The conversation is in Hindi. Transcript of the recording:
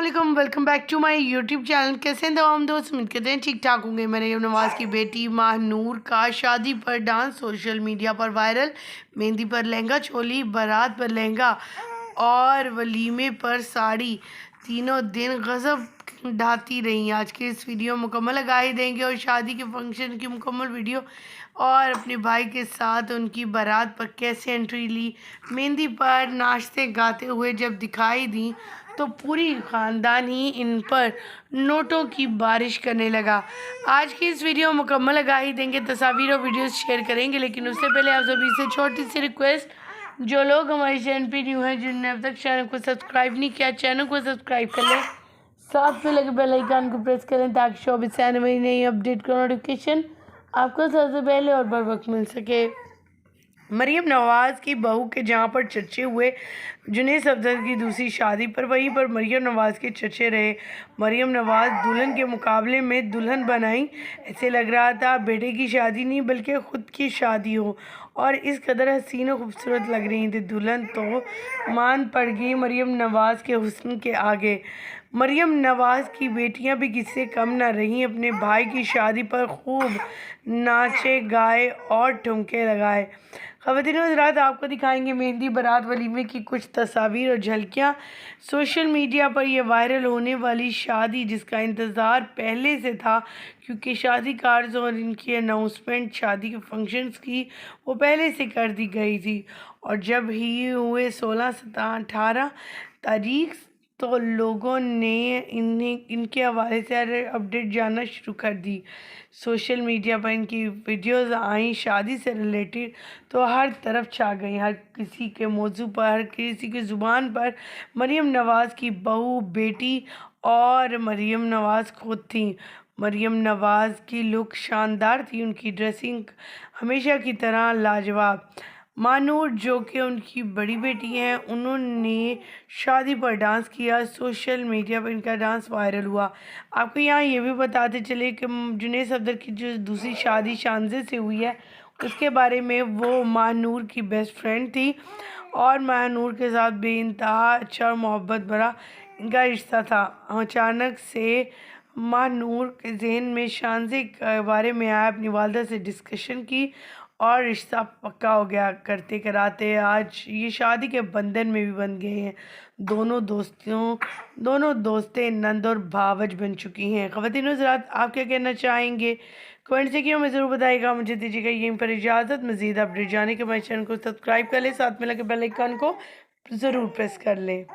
अस्सलाम welcome back to my YouTube channel. कैसे हैं तमाम दोस्त? उम्मीद करते हैं ठीक ठाक होंगे। मरियम नवाज़ की बेटी महानूर का शादी पर डांस सोशल मीडिया पर वायरल। मेहंदी पर लहंगा चोली, बारात पर लहंगा और वलीमे पर साड़ी, तीनों दिन गजब ढाती रही। आज के इस वीडियो मुकम्मल लगाई देंगे और शादी के फंक्शन की मुकम्मल वीडियो और अपने भाई के साथ उनकी बारात पर कैसे एंट्री ली, मेहंदी पर नाचते गाते हुए जब दिखाई दी तो पूरी ख़ानदान ही इन पर नोटों की बारिश करने लगा। आज की इस वीडियो मुकम्मल लगा ही देंगे, तस्वीर और वीडियोस शेयर करेंगे, लेकिन उससे पहले आप सभी से छोटी सी रिक्वेस्ट, जो लोग हमारे चैनल पे न्यू हैं, जिन्होंने अब तक चैनल को सब्सक्राइब नहीं किया, चैनल को सब्सक्राइब कर लें, साथ में लगे बेल आइकन को प्रेस करें ताकि शोबी से आने वाली नई अपडेट का नोटिफिकेशन आपको सबसे पहले और बर वक्त मिल सके। मरियम नवाज़ की बहू के जहाँ पर चर्चे हुए जुनैद सफदर की दूसरी शादी पर, वहीं पर मरियम नवाज़ के चर्चे रहे। मरियम नवाज़ दुल्हन के मुकाबले में दुल्हन बनाई, ऐसे लग रहा था बेटे की शादी नहीं बल्कि ख़ुद की शादी हो, और इस कदर हसीन और खूबसूरत लग रही थी। दुल्हन तो मान पड़ गई मरियम नवाज़ के हुस्न के आगे। मरियम नवाज़ की बेटियां भी किसी से कम ना रहीं, अपने भाई की शादी पर खूब नाचे गाए और ठुमके लगाए। ख़वातीन हज़रात, आपको दिखाएंगे मेहंदी बारात वलीमे की कुछ तस्वीर और झलकियाँ। सोशल मीडिया पर यह वायरल होने वाली शादी, जिसका इंतज़ार पहले से था, क्योंकि शादी कार्ड्स और इनकी अनाउंसमेंट शादी के फंक्शंस की वो पहले से कर दी गई थी, और जब ही हुए 16, 17, 18 तारीख तो लोगों ने इनके हवाले से अपडेट जानना शुरू कर दी। सोशल मीडिया पर इनकी वीडियोस आई शादी से रिलेटेड तो हर तरफ छा गई। हर किसी के मौजू पर, हर किसी की ज़ुबान पर मरियम नवाज़ की बहू, बेटी और मरियम नवाज़ खुद थी। मरियम नवाज़ की लुक शानदार थी, उनकी ड्रेसिंग हमेशा की तरह लाजवाब। महानूर, जो कि उनकी बड़ी बेटी हैं, उन्होंने शादी पर डांस किया। सोशल मीडिया पर इनका डांस वायरल हुआ। आपको यहाँ ये भी बताते चले कि जुनैद सफदर की जो दूसरी शादी शानजे से हुई है, उसके बारे में वो महानूर की बेस्ट फ्रेंड थी, और महानूर के साथ बेइंतहा अच्छा और मोहब्बत भरा इनका रिश्ता था। अचानक से महानूर के जहन में शानजे के बारे में आया, अपनी वालदा से डिस्कशन की और रिश्ता पक्का हो गया। करते कराते आज ये शादी के बंधन में भी बन गए हैं। दोनों दोस्तें नंद और भावज बन चुकी हैं। ख़वातीन हज़रात, आप क्या कहना चाहेंगे? कमेंट से क्यों, मैं ज़रूर बताइएगा। मुझे दीजिएगा यहीं पर इजाज़त। मज़ीद अपडेट जाने के हमारे चैनल को सब्सक्राइब कर लें, साथ में लगे बेल आइकन को ज़रूर प्रेस कर लें।